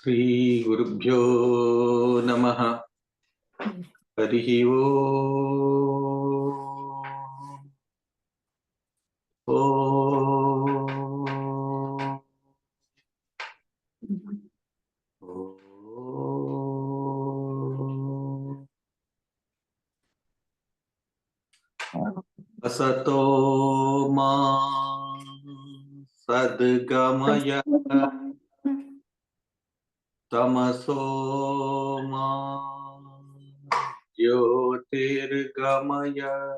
Sri Gurubhyo Namaha. Harihi Om. Om. Asato ma sadgamaya tamaso ma jyotirgamaya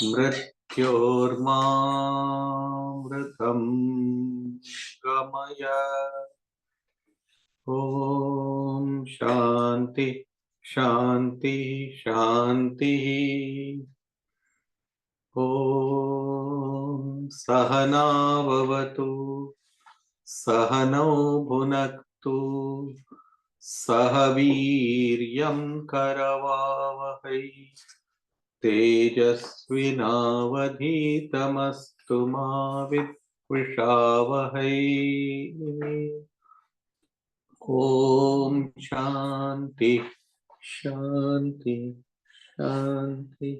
mrityormamritam gamaya. Om Shanti Shanti Shanti. Om Sahana Bhavatu Sahano Bhunaktu Sahaviryam Karavavahai Tejasvinavadhitamastu ma vidvishavahai. Om Shanti Shanti Shanti.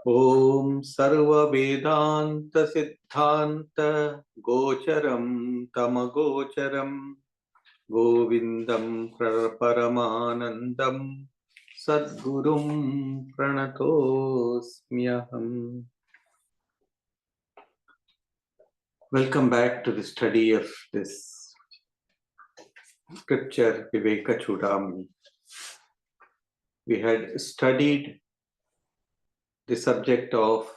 Om Sarva Vedanta Siddhanta Gocharam Tamagocharam Govindam Paramanandam Sadgurum Pranatosmyaham. Welcome back to the study of this scripture, Vivekacūḍāmaṇi. We had studied the subject of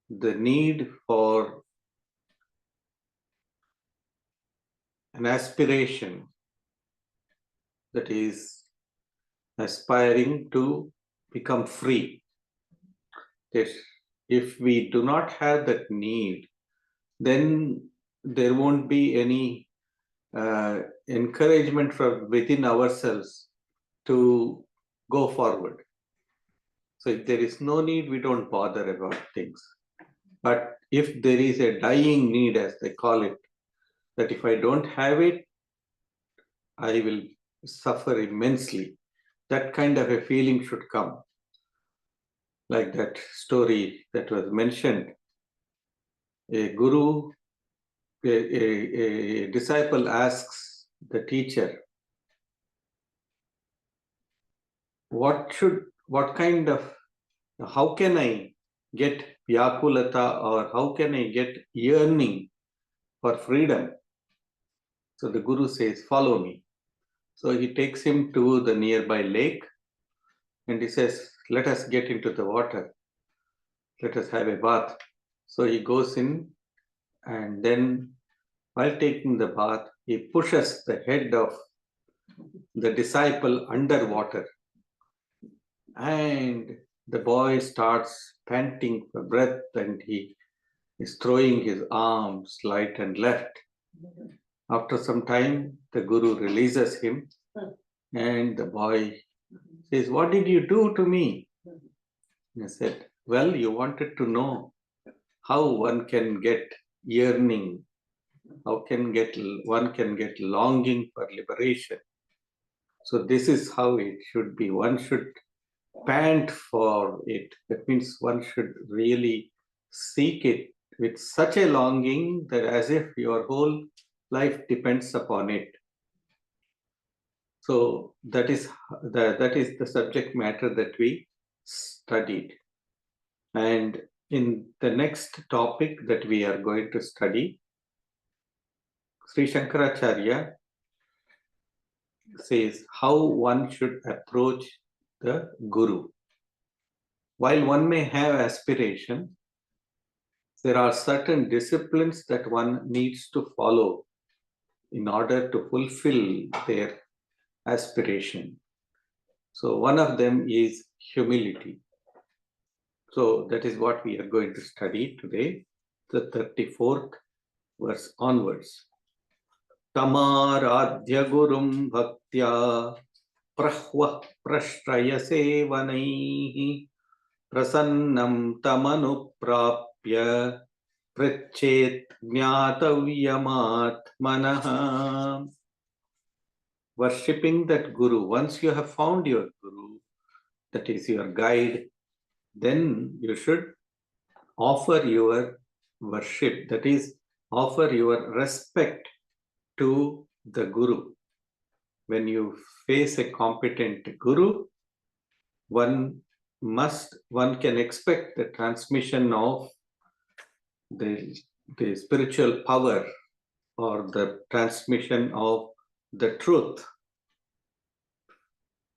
the need for an aspiration, that is, aspiring to become free. If we do not have that need, then there won't be any encouragement from within ourselves to go forward. So if there is no need, we don't bother about things. But if there is a dying need, as they call it, that if I don't have it, I will suffer immensely. That kind of a feeling should come. Like that story that was mentioned. A guru, a disciple asks the teacher, how can I get vyakulata, or how can I get yearning for freedom? So the guru says, follow me. So he takes him to the nearby lake and he says, let us get into the water. Let us have a bath. So he goes in, and then while taking the bath, he pushes the head of the disciple underwater. And the boy starts panting for breath, and he is throwing his arms right and left. After some time, the guru releases him, and the boy says, what did you do to me? And he said, well, you wanted to know how one can get yearning, one can get longing for liberation. So this is how it should be. One should pant for it. That means one should really seek it with such a longing that as if your whole life depends upon it. So that is the subject matter that we studied. And in the next topic that we are going to study, Sri Shankaracharya says how one should approach the Guru. While one may have aspiration, there are certain disciplines that one needs to follow in order to fulfill their aspiration. So one of them is humility. So that is what we are going to study today, the 34th verse onwards. Tamaradhya gurum bhaktya prahva prashrayase vanaihi prasannam tamanuprapya Prachet Jnatavyamaatmanaha. Worshipping that Guru. Once you have found your Guru, that is your guide, then you should offer your worship, that is, offer your respect to the Guru. When you face a competent Guru, one can expect the transmission of the spiritual power or the transmission of the truth.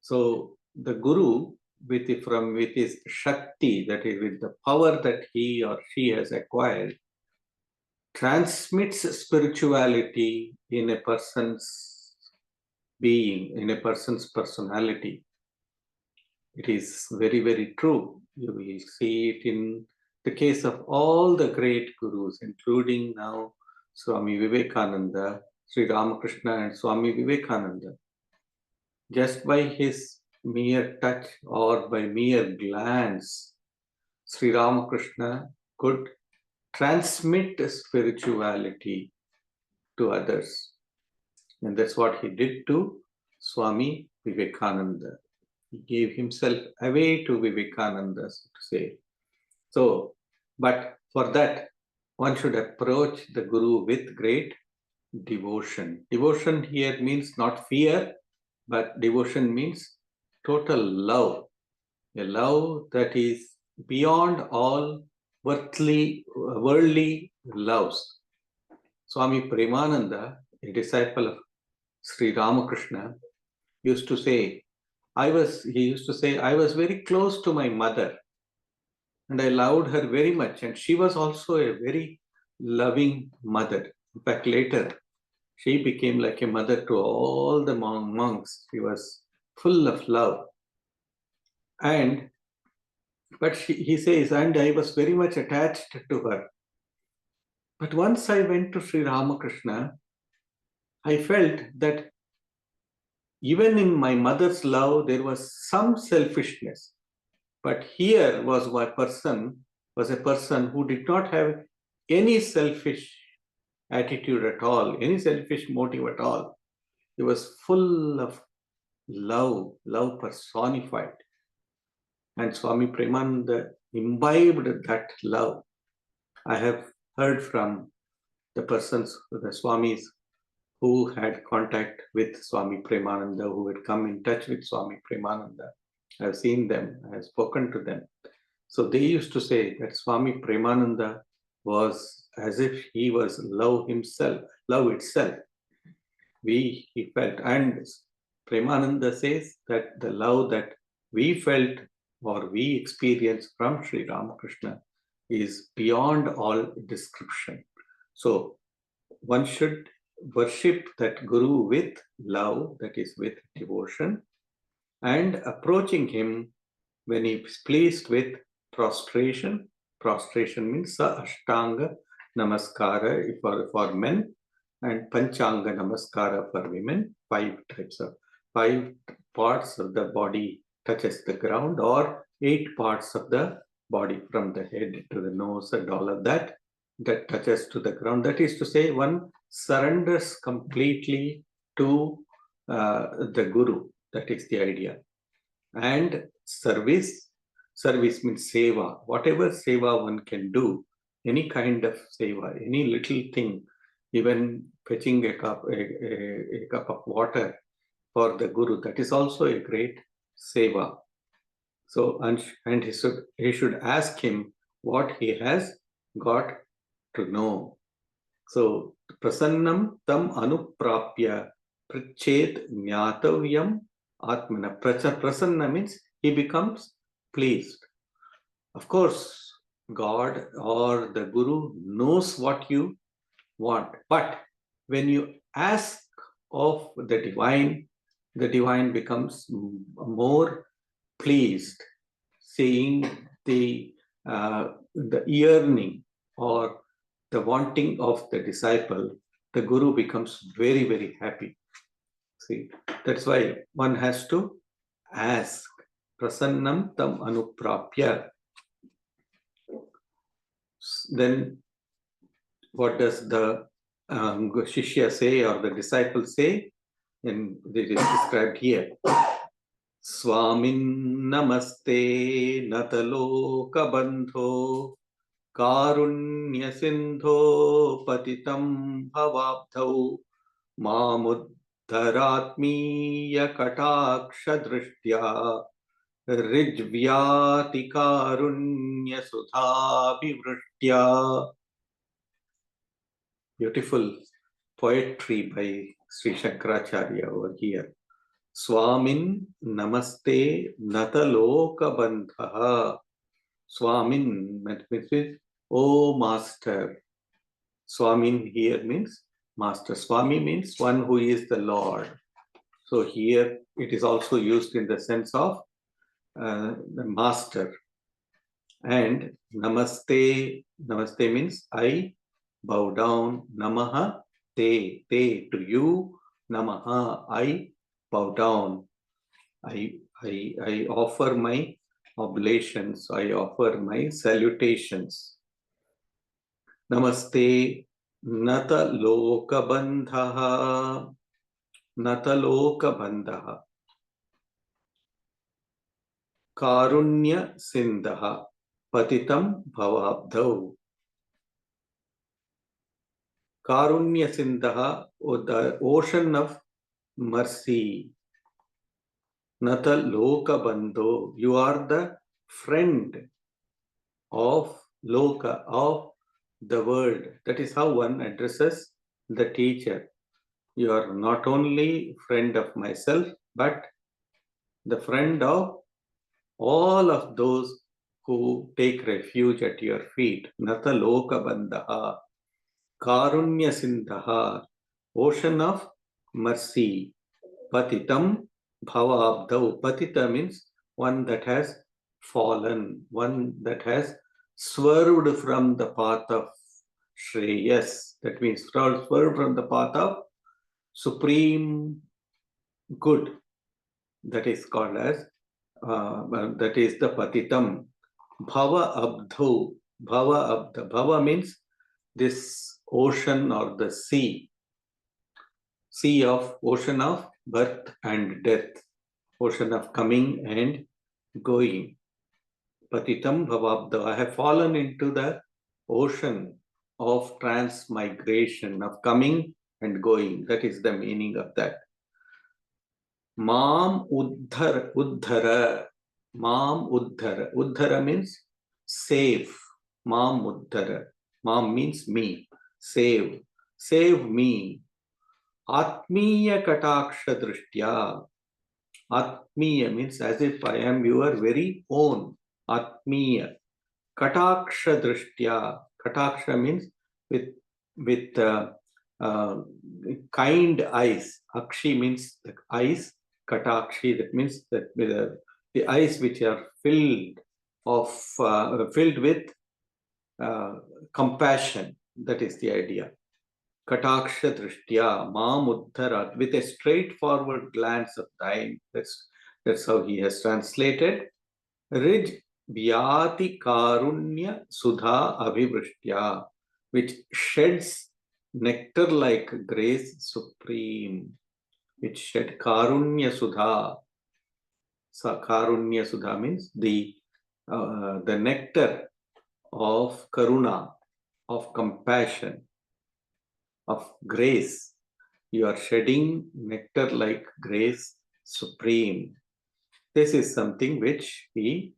So the Guru, with his Shakti, that is with the power that he or she has acquired, transmits spirituality in a person's being, in a person's personality. It is very, very true. You will see it in the case of all the great gurus, including now Swami Vivekananda, Sri Ramakrishna and Swami Vivekananda. Just by his mere touch or by mere glance, Sri Ramakrishna could transmit spirituality to others. And that's what he did to Swami Vivekananda. He gave himself away to Vivekananda, so to say. So, but for that, one should approach the Guru with great devotion. Devotion here means not fear, but devotion means total love. A love that is beyond all worldly loves. Swami Premananda, a disciple of Sri Ramakrishna, used to say, I was very close to my mother and I loved her very much, and she was also a very loving mother. In fact, later she became like a mother to all the monks. She was full of love. But he says, and I was very much attached to her. But once I went to Sri Ramakrishna, I felt that even in my mother's love, there was some selfishness. But here was a person who did not have any selfish attitude at all, any selfish motive at all. He was full of love personified. And Swami Premananda imbibed that love. I have heard from the Swamis who had contact with Swami Premananda, who had come in touch with Swami Premananda. I have seen them, I have spoken to them. So they used to say that Swami Premananda was as if he was love himself, love itself. He felt, and Premananda says that the love that we felt or we experienced from Sri Ramakrishna is beyond all description. So one should worship that Guru with love, that is with devotion, and approaching him when he is pleased with prostration. Prostration means Ashtanga Namaskara for men and Panchanga Namaskara for women. 5 parts of the body touches the ground, or 8 parts of the body from the head to the nose and all of that touches to the ground. That is to say, one surrenders completely to the Guru. That is the idea. And service means seva. Whatever seva one can do, any kind of seva, any little thing, even fetching a cup of water for the Guru, that is also a great seva. So, and he should ask him what he has got to know. So, prasannam tam anuprapya prachet jnatavyam atmana. Prasanna means he becomes pleased. Of course, God or the Guru knows what you want, but when you ask of the divine becomes more pleased, seeing the yearning or the wanting of the disciple. The Guru becomes very, very happy. See, that's why one has to ask. Prasannam tam anuprapya. Then what does the Shishya say or the disciple say? And it is described here. Swamin namaste nataloka bandho karunya sindho patitam bhavabdhau mamuddharatmiya kataksha drishtya rijvyati karunya sudhabhivrishtya. Beautiful poetry by Sri Shankaracharya over here. Swamin namaste nataloka bandhaha. Swamin means, oh master. Swamin here means master. Swami means one who is the Lord. So here it is also used in the sense of the master. And namaste, namaste means I bow down. Namaha te, to you. Namaha, I bow down. I offer my oblations. I offer my salutations. Namaste nata loka bandhaha. Nata loka bandhaha. Karunya sindhaha. Patitam bhavabdhau. Karunya sindhaha, the ocean of mercy. Nata loka bandho, you are the friend of loka, of the world. That is how one addresses the teacher. You are not only friend of myself, but the friend of all of those who take refuge at your feet. Nata loka bandha, karunya sindhaha, ocean of mercy. Patitam bhavabdau. Patita means one that has fallen, one that has swerved from the path of Shreyas. That means swerved from the path of supreme good. That is called as, that is the patitam. Bhava abdhu. Bhava abdha. Bhava means this ocean or the sea. Sea of, ocean of birth and death. Ocean of coming and going. Patitam bhavabdha. I have fallen into the ocean of transmigration, of coming and going. That is the meaning of that. Mam uddhara. Mam uddhara. Uddhara means save. Mam uddhara. Mam means me. Save. Save me. Atmiya kataksha drishtya. Atmiya means as if I am your very own. Atmiya. Kataksha drishtya. Kataksha means with kind eyes. Akshi means the eyes. Katakshi, that means that the eyes which are filled with compassion. That is the idea. Kataksha drishtya mam uddhara, with a straightforward glance of thine. That's how he has translated. Rij vyati karunya sudha abhivrishtya, which sheds nectar like grace supreme, which shed karunya sudha. So karunya sudha means the nectar of karuna, of compassion, of grace. You are shedding nectar like grace supreme. This is something which we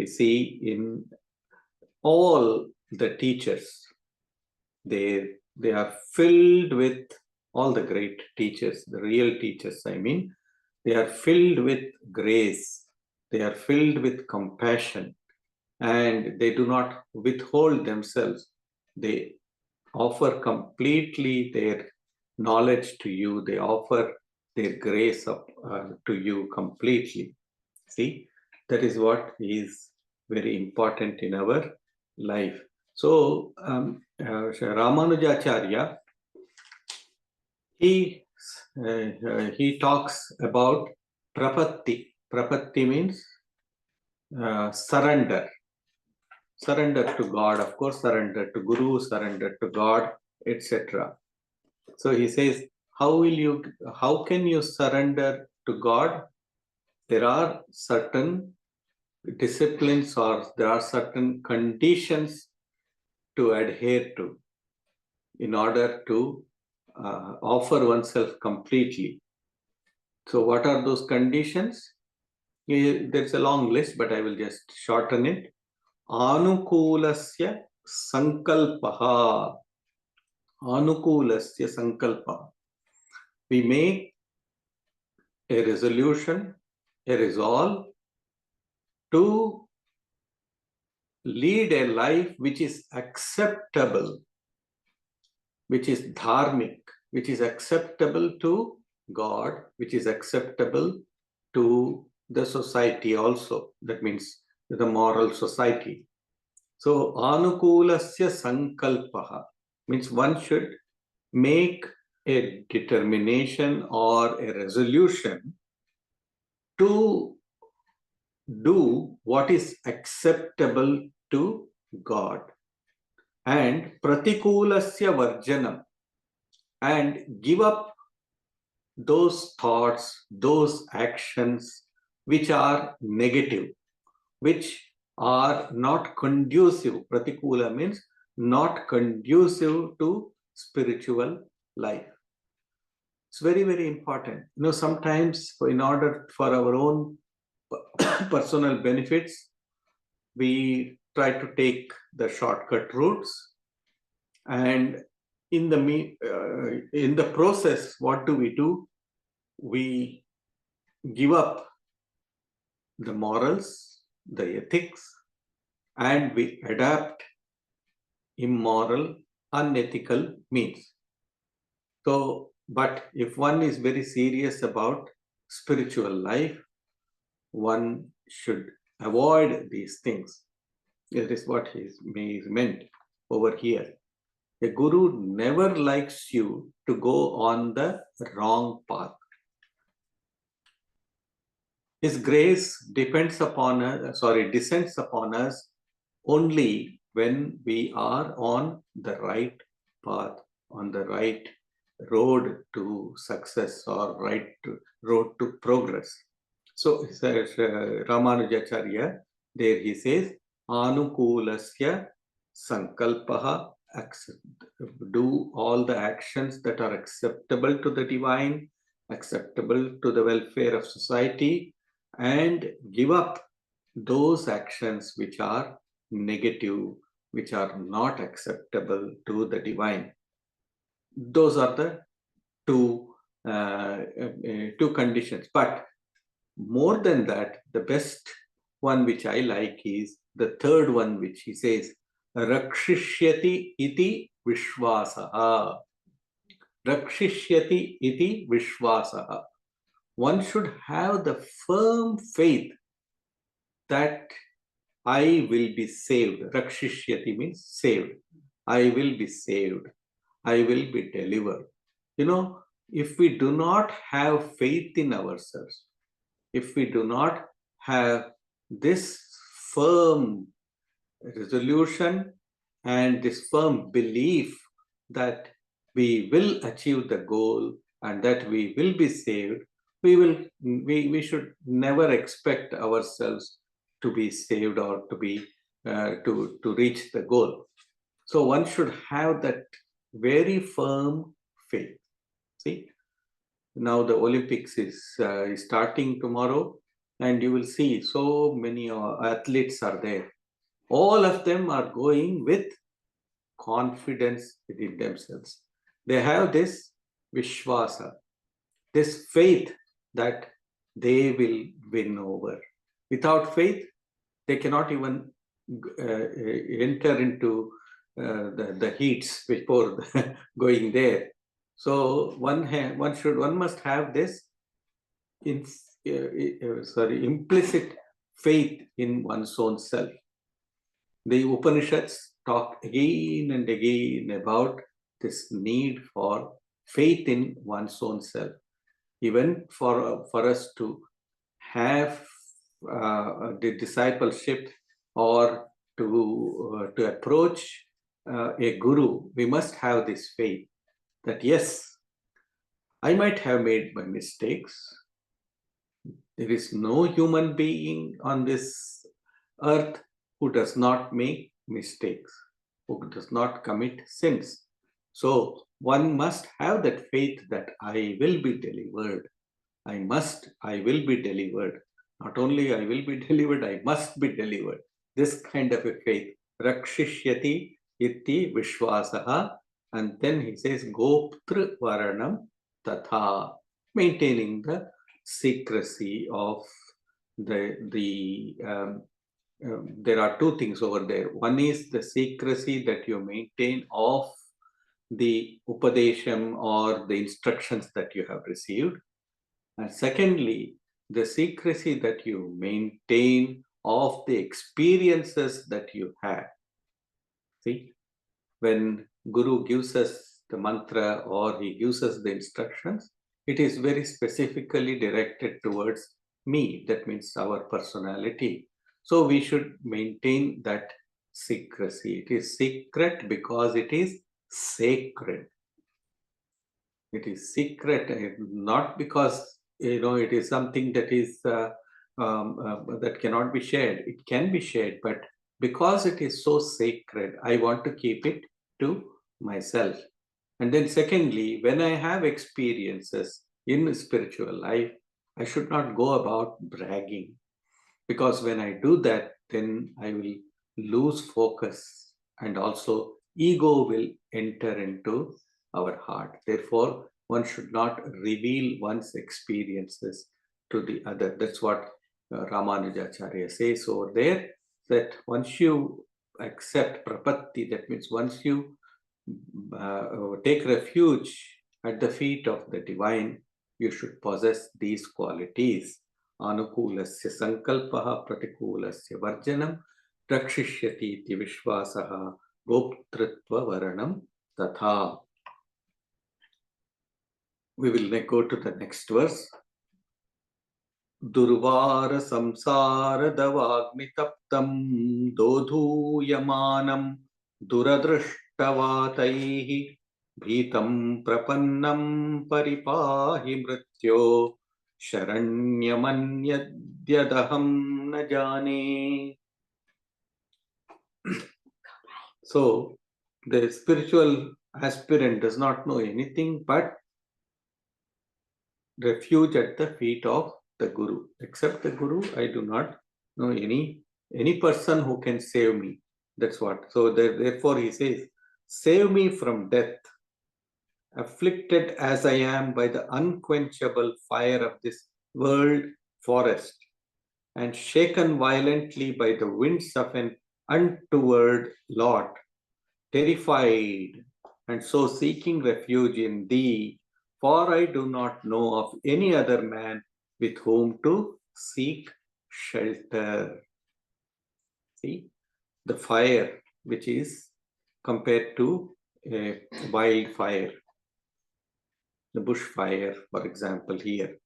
see in all the teachers. They are filled with, all the great teachers, the real teachers, I mean, they are filled with grace. They are filled with compassion, and they do not withhold themselves. They offer completely their knowledge to you. They offer their grace to you completely. See, that is what is very important in our life. So, Ramanujacharya, he talks about prapatti. Prapatti means surrender. Surrender to God, of course, surrender to Guru, surrender to God, etc. So he says, how can you surrender to God? There are certain disciplines or there are certain conditions to adhere to in order to offer oneself completely. So what are those conditions? There's a long list, but I will just shorten it. Anukulasya sankalpaha. Anukulasya sankalpaha. We make a resolution, a resolve to lead a life which is acceptable, which is dharmic, which is acceptable to God, which is acceptable to the society also. That means the moral society. So, anukulasya sankalpaha means one should make a determination or a resolution to do what is acceptable to God. And pratikulasya varjanam, and give up those thoughts, those actions which are negative, which are not conducive. Pratikula means not conducive to spiritual life. It's very, very important. Sometimes in order for our own personal benefits, we try to take the shortcut routes, and in the process, what do? We give up the morals, the ethics, and we adapt immoral, unethical means. So, but if one is very serious about spiritual life, one should avoid these things. That is what is meant over here. A guru never likes you to go on the wrong path. His grace descends upon us only when we are on the right path, on the right road to success or road to progress. So Ramanujacharya, there he says, Anukulasya sankalpaha, do all the actions that are acceptable to the divine, acceptable to the welfare of society, and give up those actions which are negative, which are not acceptable to the divine. Those are the two conditions. But more than that, the best one which I like is the third one, which he says, Rakshishyati iti vishwasaha. Rakshishyati iti vishwasaha. One should have the firm faith that I will be saved. Rakshishyati means saved. I will be saved. I will be delivered. If we do not have faith in ourselves, if we do not have this firm resolution and this firm belief that we will achieve the goal and that we will be saved, we should never expect ourselves to be saved or to be to reach the goal. So one should have that very firm faith. See, now the Olympics is starting tomorrow, and you will see so many athletes are there. All of them are going with confidence within themselves. They have this vishwasa, this faith that they will win over. Without faith, they cannot even enter into the heats before going there. So one must have this implicit faith in one's own self. The Upanishads talk again and again about this need for faith in one's own self. Even for us to have the discipleship or to approach a guru, we must have this faith that yes, I might have made my mistakes. There is no human being on this earth who does not make mistakes, who does not commit sins. So one must have that faith that I will be delivered. I will be delivered. Not only I will be delivered, I must be delivered. This kind of a faith. Rakshishyati iti vishwasaha. And then he says, Goptr Varanam Tatha, maintaining the secrecy of there are two things over there. One is the secrecy that you maintain of the Upadesham or the instructions that you have received. And secondly, the secrecy that you maintain of the experiences that you have. See, when Guru gives us the mantra or he gives us the instructions, it is very specifically directed towards me. That means our personality. So we should maintain that secrecy. It is secret because it is sacred. It is secret, not because it is something that is that cannot be shared. It can be shared, but because it is so sacred, I want to keep it to myself. And then secondly, when I have experiences in spiritual life, I should not go about bragging, because when I do that, then I will lose focus, and also ego will enter into our heart. Therefore, one should not reveal one's experiences to the other. That's what Ramanujacharya says over there, that once you accept prapatti, that means once you take refuge at the feet of the divine, you should possess these qualities. Anukulasya sankalpaha pratikulasya varjanam rakshishyati iti vishwasaha goptritva varanam tatha. We will go to the next verse. Durvara samsara davagmitaptam dodhuyamanam duradrishtavaataihi bhitam prapannam paripahi mrityo sharanyamanyadyadaham na jane. So the spiritual aspirant does not know anything but refuge at the feet of the Guru. Except the Guru, I do not know any person who can save me. That's what. So therefore he says, save me from death, afflicted as I am by the unquenchable fire of this world forest, and shaken violently by the winds of an untoward lot, terrified, and so seeking refuge in thee, for I do not know of any other man with whom to seek shelter. See, the fire which is compared to a wildfire, the bushfire, for example, here.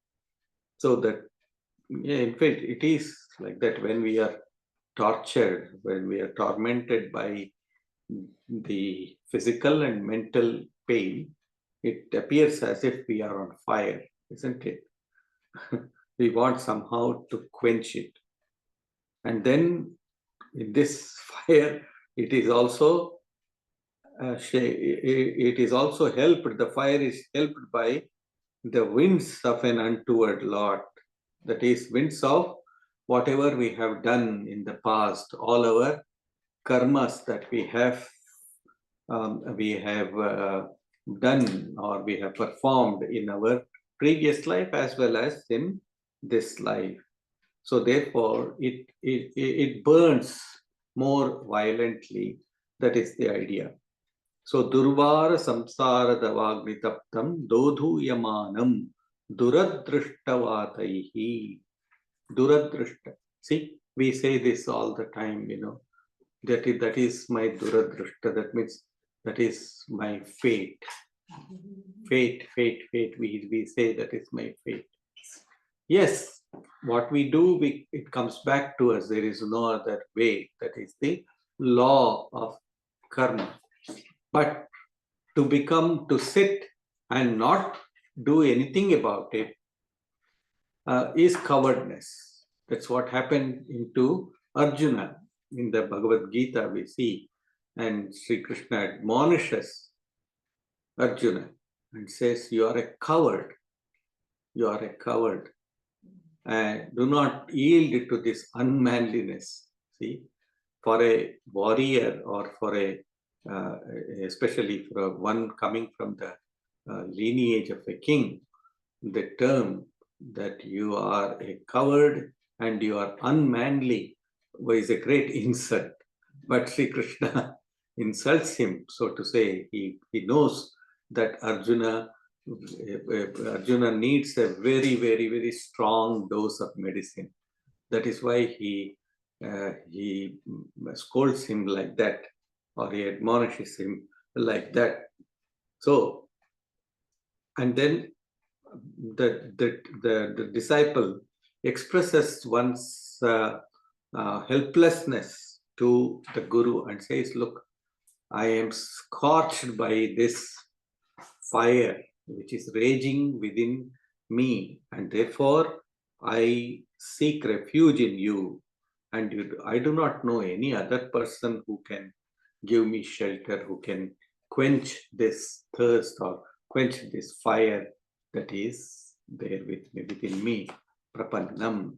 So that, in fact, it is like that when we are tortured, when we are tormented by the physical and mental pain, it appears as if we are on fire, isn't it? We want somehow to quench it. And then in this fire, it is also helped. The fire is helped by the winds of an untoward lot. That is, winds of whatever we have done in the past, all our karmas that we have done or we have performed in our previous life as well as in this life. So therefore, it burns more violently. That is the idea. So durvara samsara davagmitaptam dodhu yamanam duradrishtavaataihi. Duradrishta. See, we say this all the time, that is my duradrishta. That means that is my fate. Fate. We say that is my fate. Yes, what we do, it comes back to us. There is no other way. That is the law of karma. But to sit and not do anything about it is cowardness. That's what happened into Arjuna. In the Bhagavad Gita we see, and Sri Krishna admonishes Arjuna and says, you are a coward. You are a coward. And do not yield to this unmanliness. See, for a warrior or for especially for one coming from the lineage of a king, the term that you are a coward and you are unmanly is a great insult. But Sri Krishna insults him, so to say. He knows that Arjuna needs a very, very, very strong dose of medicine. That is why he scolds him like that, or he admonishes him like that. So, and then the disciple expresses one's helplessness to the Guru and says, look, I am scorched by this fire which is raging within me, and therefore I seek refuge in you, and I do not know any other person who can give me shelter, who can quench this thirst or quench this fire that is there within me. Prapannam.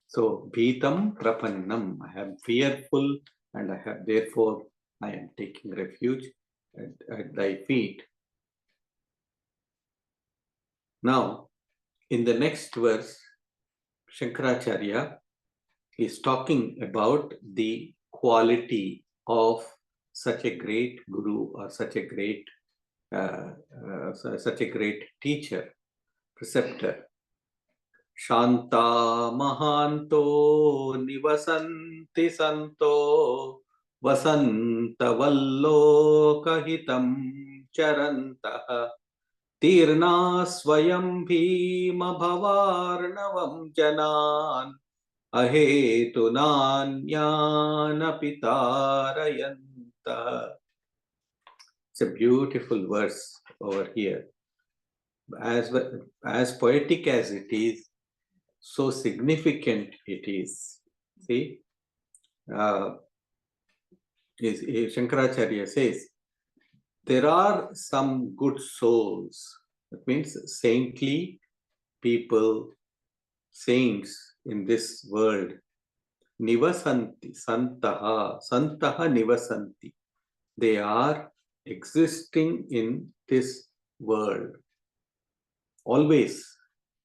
So, Bhitam Prapannam. I am fearful, and therefore I am taking refuge at thy feet. Now, in the next verse, Shankaracharya is talking about the quality of such a great guru or such a great teacher, preceptor. Shanta Mahanto Nivasanti Santo Vasanta Vallokahitam Charantaha Tirna Swayam Bhima Bhavarnavam Janan Ahetunanyana Pitarayanta. It's a beautiful verse over here. As poetic as it is, so significant it is. See, Shankaracharya says, there are some good souls, that means saintly people, saints in this world. Nivasanti, santaha nivasanti. They are existing in this world. Always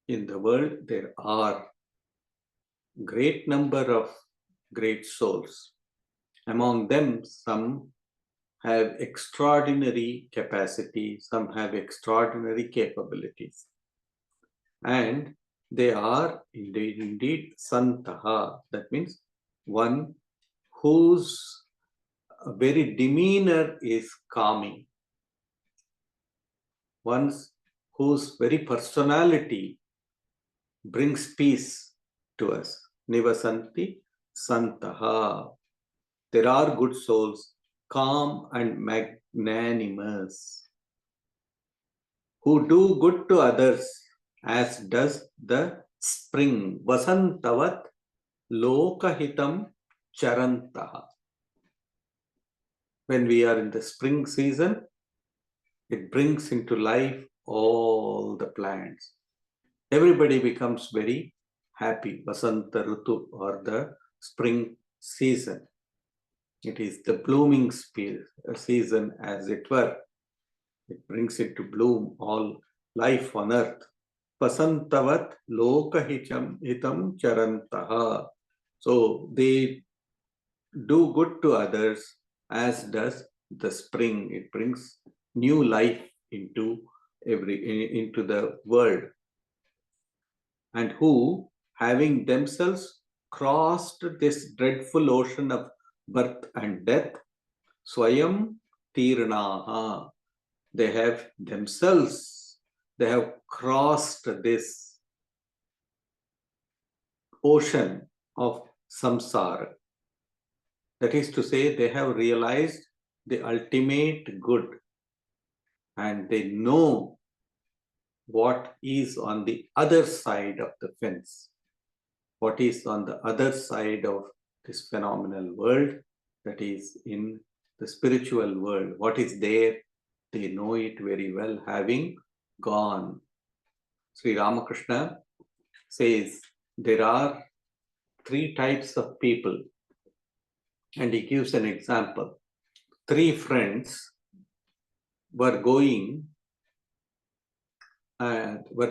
in the world there are great number of great souls. Among them, some have extraordinary capacity, some have extraordinary capabilities. And they are indeed santaha. That means one whose very demeanor is calming. One whose very personality brings peace to us. Nivasanti santaha. There are good souls, calm and magnanimous, who do good to others, as does the spring. Vasantavat lokahitam charantaha. When we are in the spring season, it brings into life all the plants. Everybody becomes very happy. Vasanta Rutu, or the spring season. It is the blooming season, as it were. It brings into bloom all life on earth. Vasantavat lokahitam charantaha. So they do good to others, as does the spring. It brings new life into the world. And who, having themselves crossed this dreadful ocean of birth and death, Swayam Tirnaha, they have crossed this ocean of samsara. That is to say, they have realized the ultimate good and they know what is on the other side of the fence, what is on the other side of this phenomenal world, that is in the spiritual world. What is there, they know it very well, having gone. Sri Ramakrishna says there are three types of people, and he gives an example. Three friends were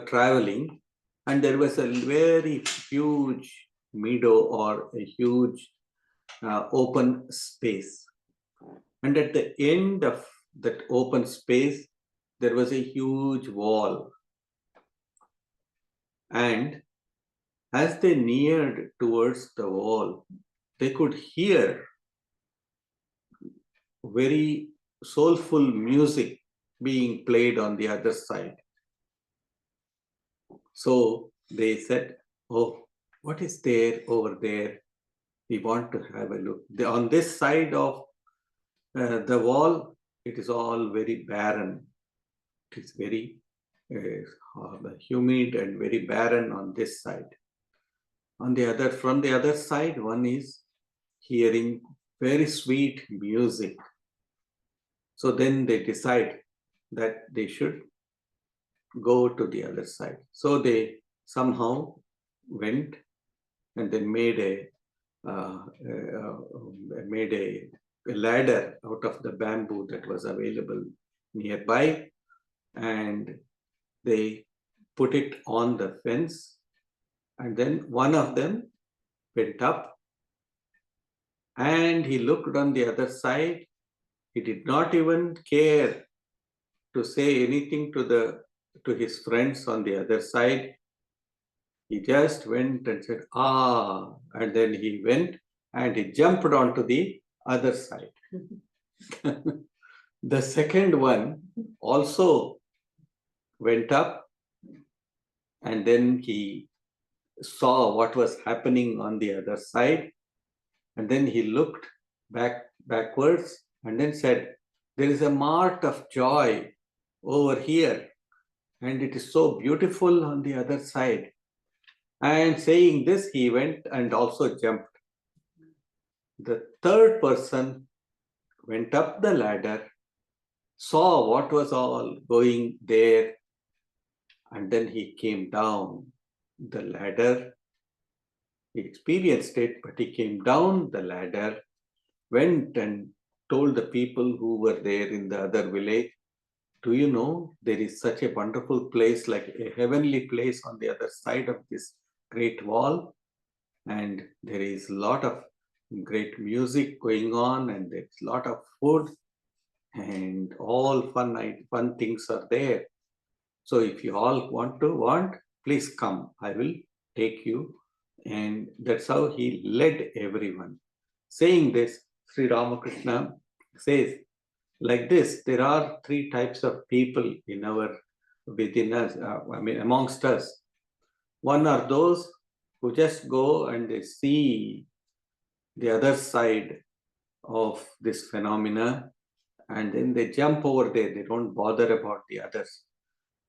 traveling, and there was a very huge meadow or a huge open space. And at the end of that open space, there was a huge wall. And as they neared towards the wall, they could hear very soulful music being played on the other side. So they said, "Oh, what is there over there? We want to have a look." On this side of the wall, it is all very barren. It is very humid and very barren on this side. From the other side, one is hearing very sweet music. So then they decide that they should go to the other side. So they somehow went and they made a ladder out of the bamboo that was available nearby, and they put it on the fence, and then one of them went up and he looked on the other side. He did not even care to say anything to his friends on the other side. He just went and said, "Ah," and then he went and he jumped onto the other side. The second one also went up, and then he saw what was happening on the other side, and then he looked backwards and then said, "There is a mart of joy over here, and it is so beautiful on the other side." And saying this, he went and also jumped. The third person went up the ladder, saw what was all going there, and then he came down the ladder. He experienced it, but he came down the ladder, went and told the people who were there in the other village, "Do you know there is such a wonderful place, like a heavenly place on the other side of this great wall? And there is a lot of great music going on, and there's a lot of food, and all fun things are there. So if you all want, please come. I will take you." And that's how he led everyone. Saying this, Sri Ramakrishna says, like this, there are three types of people within us, amongst us. One are those who just go and they see the other side of this phenomena, and then they jump over there. They don't bother about the others.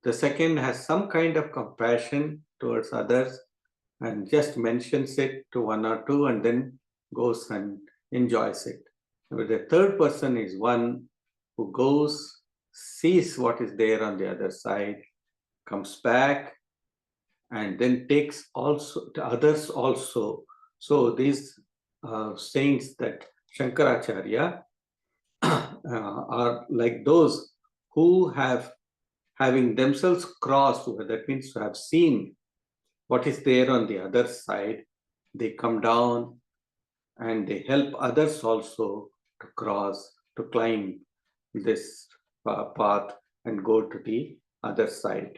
The second has some kind of compassion towards others and just mentions it to one or two and then goes and enjoys it. But the third person is one who goes, sees what is there on the other side, comes back, and then takes also to others also. So these saints that Shankaracharya are like those who having themselves crossed, that means to have seen what is there on the other side, they come down and they help others also to cross, to climb this path and go to the other side.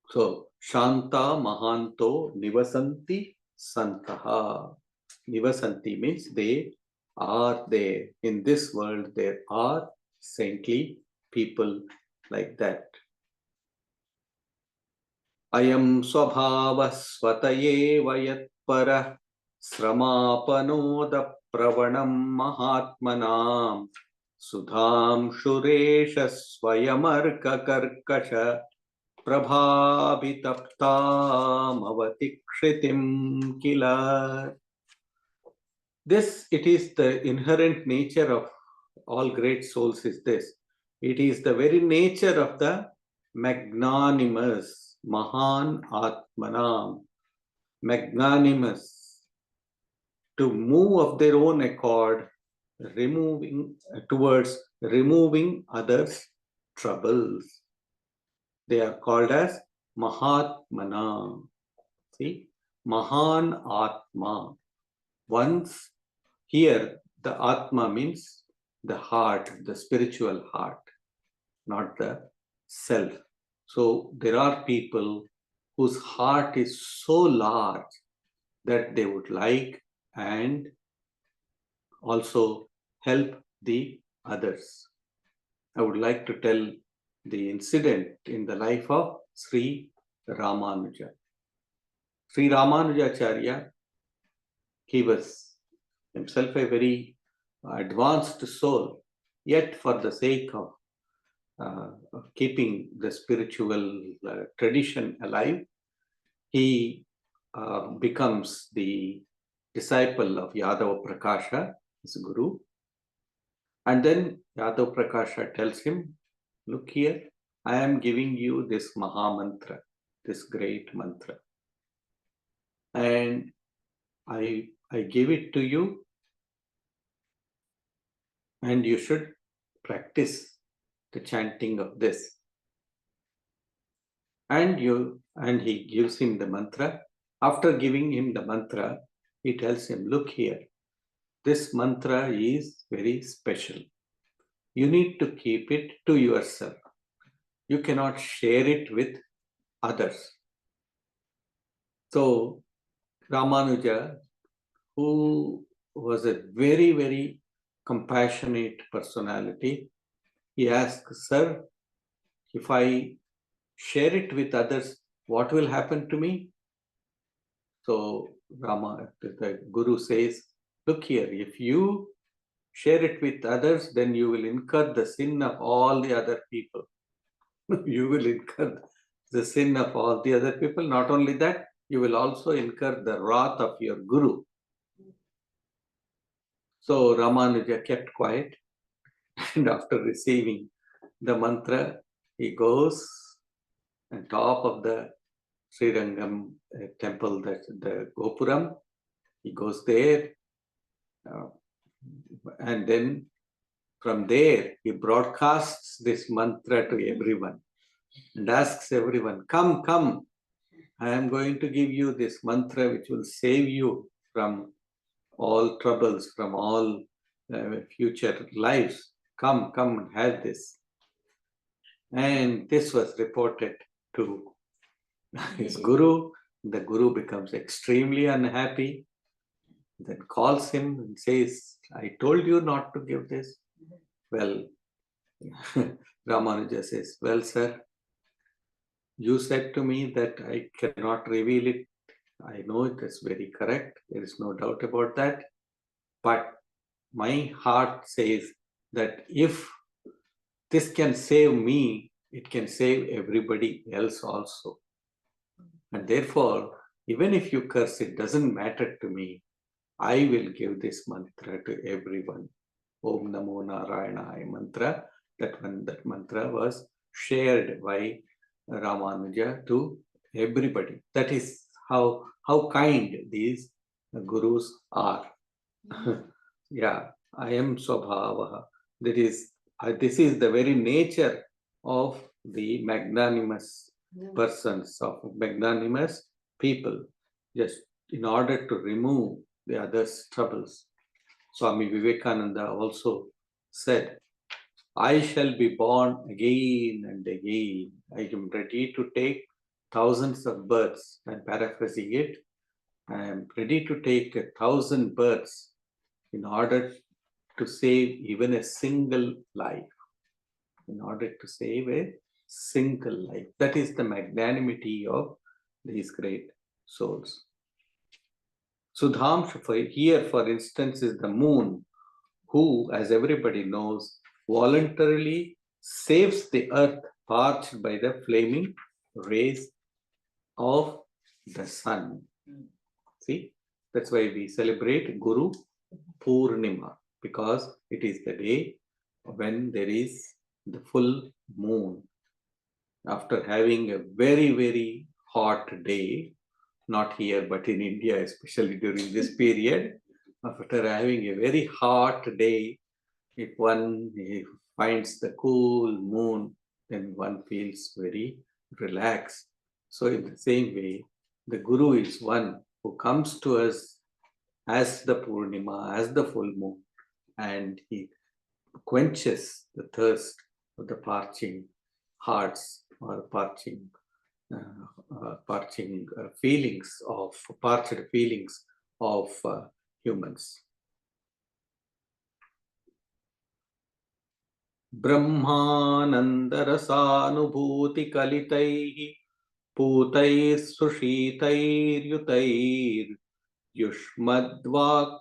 So, Shanta Mahanto Nivasanti Santaha. Nivasanti means they are there. In this world, there are saintly people like that. Ayam swabhava swataye vayatpara sramapanodapta pravanam mahatmanam sudham shuresha swayamarka karkasha prabhavitaptam avatikshitim kila. This, it is the inherent nature of all great souls is this. It is the very nature of the magnanimous, Mahan Atmanam, magnanimous, to move of their own accord, towards removing others' troubles. They are called as Mahatmana. See, Mahan Atma. Once here, the Atma means the heart, the spiritual heart, not the self. So there are people whose heart is so large that they would like and also help the others. I would like to tell the incident in the life of Sri Ramanuja. Sri Ramanujacharya, he was himself a very advanced soul, yet for the sake of keeping the spiritual tradition alive, he becomes the disciple of Yadava Prakasha, his guru. And then Yadav Prakasha tells him, look here, I am giving you this Maha Mantra, this great mantra. And I give it to you, and you should practice the chanting of this. And he gives him the mantra. After giving him the mantra, he tells him, look here, this mantra is very special. You need to keep it to yourself. You cannot share it with others. So Ramanuja, who was a very, very compassionate personality, he asked, sir, if I share it with others, what will happen to me? So the Guru says, look here, if you share it with others, then you will incur the sin of all the other people. You will incur the sin of all the other people. Not only that, you will also incur the wrath of your Guru. So Ramanuja kept quiet, and after receiving the mantra, he goes on top of the Srirangam temple, the Gopuram. He goes there, and then from there, he broadcasts this mantra to everyone and asks everyone, come, come, I am going to give you this mantra which will save you from all troubles, from all future lives. Come, come and have this. And this was reported to his Guru. The Guru becomes extremely unhappy, then calls him and says, I told you not to give this. Well, Ramanuja says, well, sir, you said to me that I cannot reveal it. I know it is very correct. There is no doubt about that. But my heart says that if this can save me, it can save everybody else also. And therefore, even if you curse, it doesn't matter to me. I will give this mantra to everyone. Om Namo Narayana mantra. That mantra was shared by Ramanuja to everybody. That is how kind these gurus are. Yeah, I am Swabhavaha. That is, this is the very nature of the magnanimous persons, of magnanimous people, just in order to remove the others' troubles. Swami Vivekananda also said, I shall be born again and again. I am ready to take thousands of births. I'm paraphrasing it. I am ready to take 1,000 births in order to save even a single life. In order to save a single life. That is the magnanimity of these great souls. Sudhamsha here, for instance, is the moon, who, as everybody knows, voluntarily saves the earth parched by the flaming rays of the sun. See, that's why we celebrate Guru Purnima, because it is the day when there is the full moon. After having a very, very hot day, not here, but in India, especially during this period, after having a very hot day, if one finds the cool moon, then one feels very relaxed. So in the same way, the Guru is one who comes to us as the Purnima, as the full moon, and he quenches the thirst of the parching hearts or parching feelings of parched feelings of humans. ब्रह्मानन्दरसानुभूति कलितैः पूतैः सुशीतैर्युतैर्युष्मद्वाक्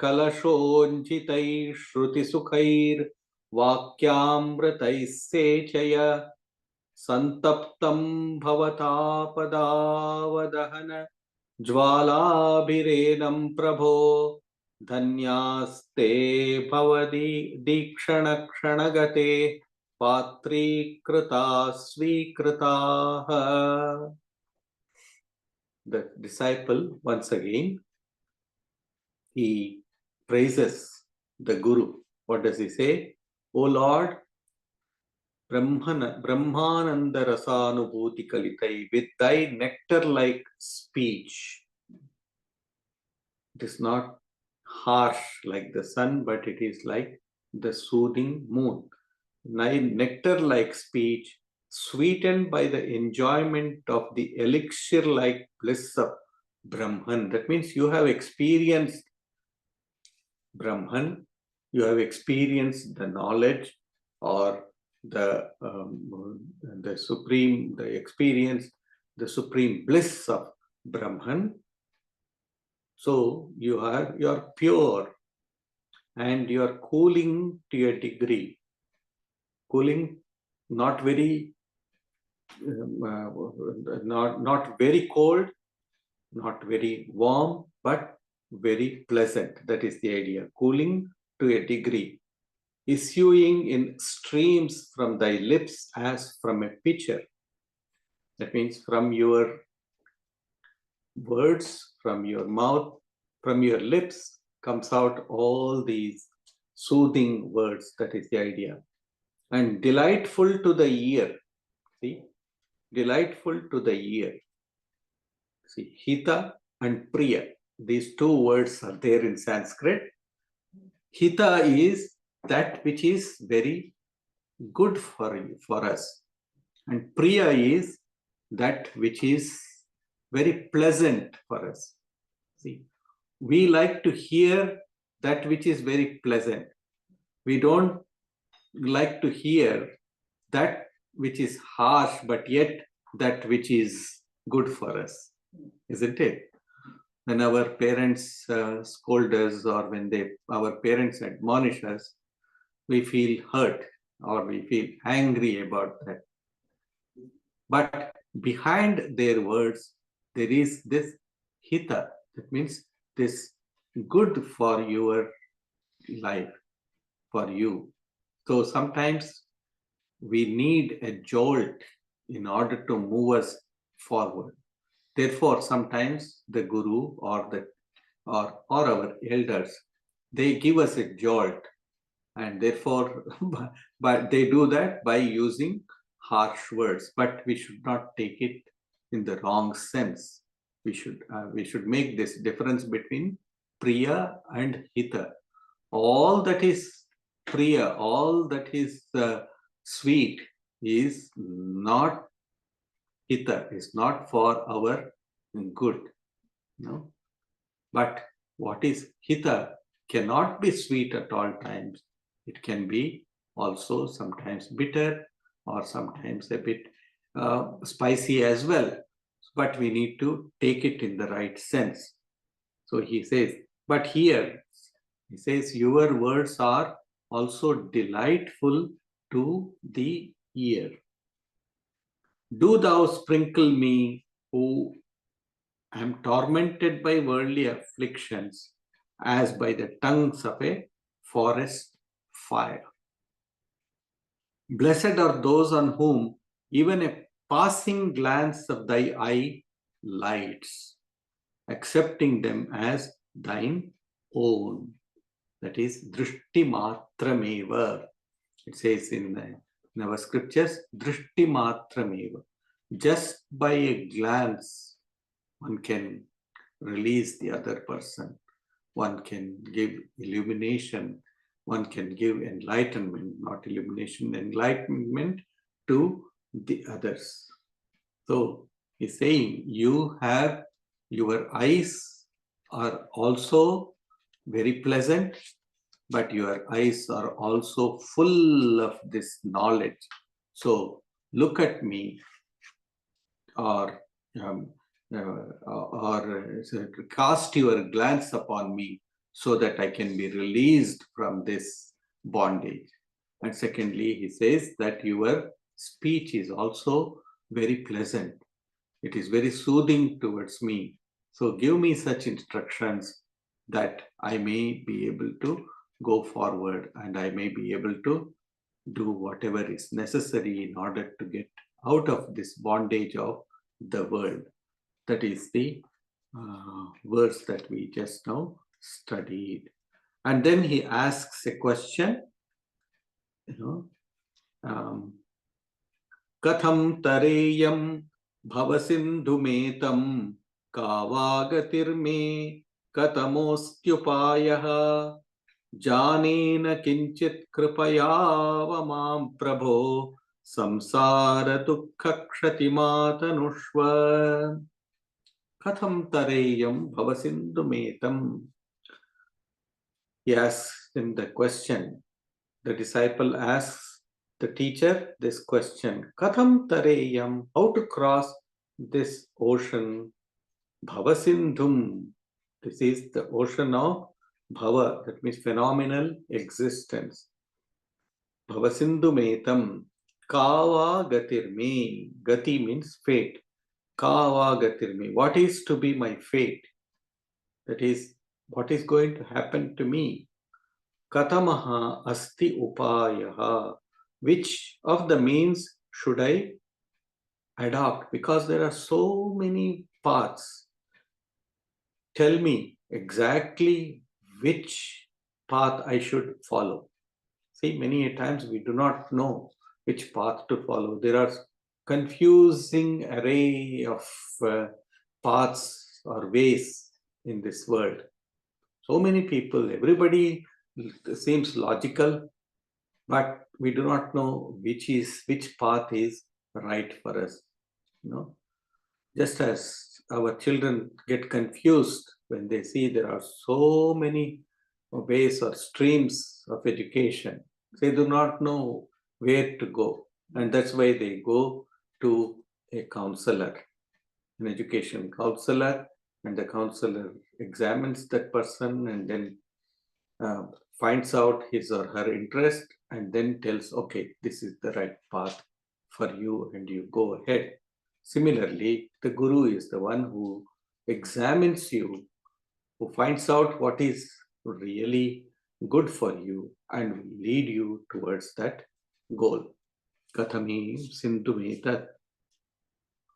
कलशोज्झितैः श्रुतिसुखैर्वाक्यामृतैः सेचय सन्तप्तं भवतापदावदहन ज्वालाभिरेनं प्रभो धन्यास्ते भवदि दीक्षणक्षणगते पात्रीकृता स्वीकृताः. The disciple, once again, he praises the Guru. What does he say? O Lord, Brahmananda Rasanubhuti Kalitai, with thy nectar-like speech. It is not harsh like the sun, but it is like the soothing moon. Nectar-like speech, sweetened by the enjoyment of the elixir-like bliss of Brahman. That means you have experienced Brahman, you have experienced the knowledge or the supreme bliss of Brahman. So you are pure and you are cooling to a degree. Cooling, not very not very cold, not very warm, but very pleasant. That is the idea. Cooling to a degree, issuing in streams from thy lips as from a pitcher. That means from your words, from your mouth, from your lips comes out all these soothing words. That is the idea. And delightful to the ear. See, delightful to the ear. See, Hita and Priya. These two words are there in Sanskrit. Hita is that which is very good for us. And Priya is that which is very pleasant for us. See, we like to hear that which is very pleasant. We don't like to hear that which is harsh, but yet that which is good for us, isn't it? When our parents scold us or when our parents admonish us, we feel hurt or we feel angry about that. But behind their words, there is this hita. That means this good for your life, for you. So sometimes we need a jolt in order to move us forward. Therefore, sometimes the Guru or our elders, they give us a jolt, and therefore, but they do that by using harsh words. But we should not take it in the wrong sense. We should make this difference between Priya and Hita. All that is Priya, all that is sweet is not Hita, is not for our good. No? But what is Hita cannot be sweet at all times. It can be also sometimes bitter or sometimes a bit spicy as well. But we need to take it in the right sense. So he says, but here he says, your words are also delightful to the ear. Do thou sprinkle me, who am tormented by worldly afflictions, as by the tongues of a forest fire. Blessed are those on whom even a passing glance of thy eye lights, accepting them as thine own. That is drishti matrameva. It says in our scriptures, drishti matrameva. Just by a glance, one can release the other person. One can give illumination. One can give enlightenment, not illumination, enlightenment to the others. So he's saying, you have, your eyes are also very pleasant, but your eyes are also full of this knowledge. So look at me, or cast your glance upon me, so that I can be released from this bondage. And secondly, he says that your speech is also very pleasant. It is very soothing towards me. So give me such instructions that I may be able to go forward, and I may be able to do whatever is necessary in order to get out of this bondage of the world. That is the verse that we just now studied. And then he asks a question, Katham tareyam bhavasindhumetam kavagatirme katamostyupayaha janena kinchit kripayavamam prabho samsara dukkha kshatimatanushva. Katham tareyam bhavasindhumetam. He asks him the question. The disciple asks the teacher this question. Katham tareyam, how to cross this ocean? Bhavasindhum. This is the ocean of bhava, that means phenomenal existence. Bhavasindhumetam. Kava gatirme. Gati means fate. Kava gatirme. What is to be my fate? That is, what is going to happen to me? Katamaha asti upayaha. Which of the means should I adopt? Because there are so many paths. Tell me exactly which path I should follow. See, many times we do not know which path to follow. There are confusing array of paths or ways in this world. So many people, everybody seems logical, but we do not know which path is right for us. Just as our children get confused when they see there are so many ways or streams of education. They do not know where to go, and that's why they go to a counselor, an education counselor, and the counselor examines that person and then finds out his or her interest and then tells, okay, this is the right path for you, and you go ahead. Similarly, the guru is the one who examines you, who finds out what is really good for you and will lead you towards that goal. Kathami sindhu tat.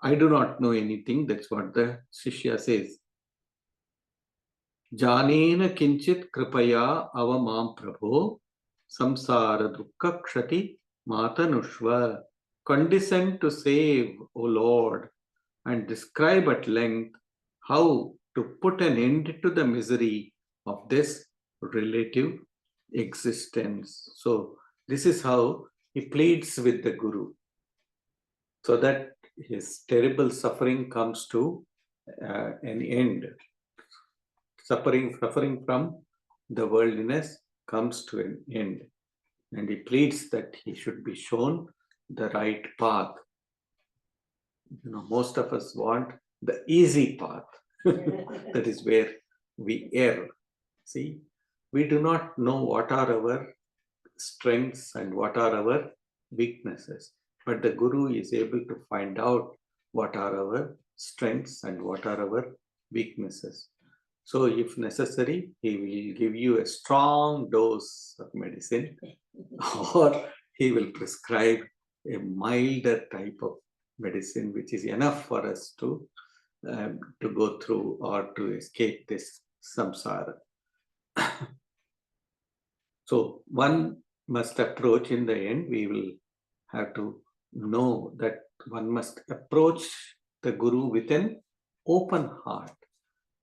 I do not know anything. That's what the Shishya says. Janena kinchit kripaya avamam prabho samsara dukkha kshati matanushva. Condescend to save, O Lord, and describe at length how to put an end to the misery of this relative existence. So this is how he pleads with the Guru, so that his terrible suffering comes to an end. Suffering from the worldliness comes to an end. And he pleads that he should be shown the right path. Most of us want the easy path. That is where we err. See, we do not know what are our strengths and what are our weaknesses, but the Guru is able to find out what are our strengths and what are our weaknesses. So if necessary, he will give you a strong dose of medicine, or he will prescribe a milder type of medicine, which is enough for us to go through or to escape this samsara. So one must approach, in the end, we will have to know that one must approach the Guru with an open heart,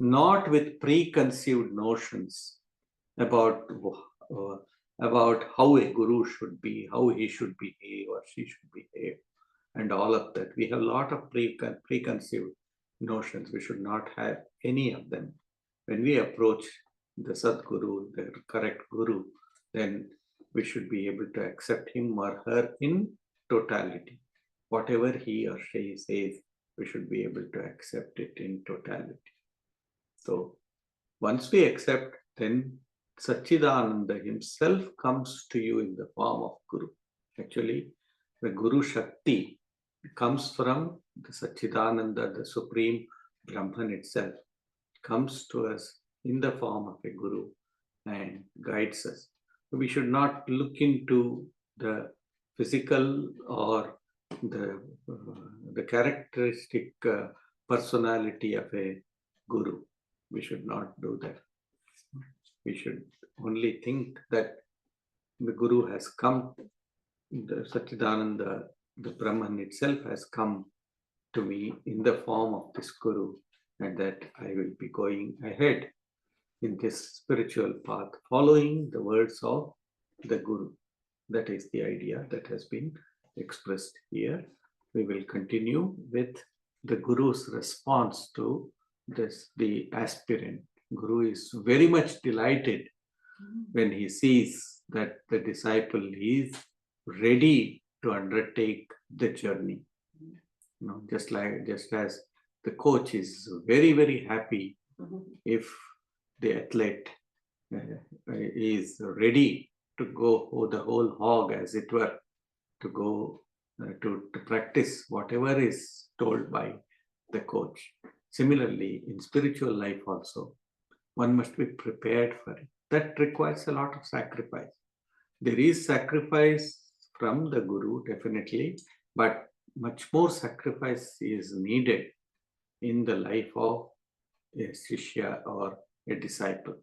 not with preconceived notions about how a Guru should be, how he should behave or she should behave, and all of that. We have a lot of preconceived notions. We should not have any of them. When we approach the Sadguru, the correct Guru, then we should be able to accept him or her in totality. Whatever he or she says, we should be able to accept it in totality. So once we accept, then Satchidananda himself comes to you in the form of Guru. Actually, the Guru Shakti comes from the Satchidananda, the Supreme Brahman itself, comes to us in the form of a Guru and guides us. We should not look into the physical or the characteristic personality of a Guru. We should not do that. We should only think that the Guru has come, the Satchidananda, the Brahman itself has come to me in the form of this Guru, and that I will be going ahead in this spiritual path, following the words of the Guru. That is the idea that has been expressed here. We will continue with the Guru's response to this, the aspirant. Guru is very much delighted when he sees that the disciple is ready to undertake the journey. You know, just as the coach is very, very happy if the athlete is ready to go the whole hog, as it were, to go to practice whatever is told by the coach. Similarly, in spiritual life also, one must be prepared for it. That requires a lot of sacrifice. There is sacrifice from the Guru, definitely, but much more sacrifice is needed in the life of a Shishya or a disciple.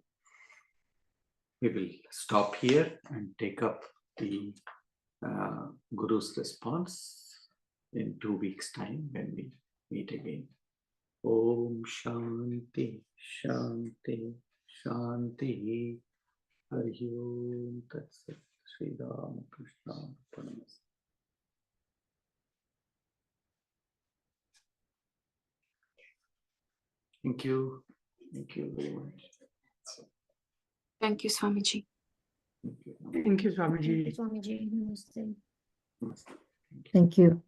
We will stop here and take up the Guru's response in 2 weeks' time when we meet again. Om Shanti, Shanti, Shanti. Hari Om Tat Sat. Sri Ramakrishna Arpanamastu. Thank you. Thank you very much. Thank you, Swamiji. Thank you. Thank you, Swamiji. Swamiji, namaste. Namaste. Thank you.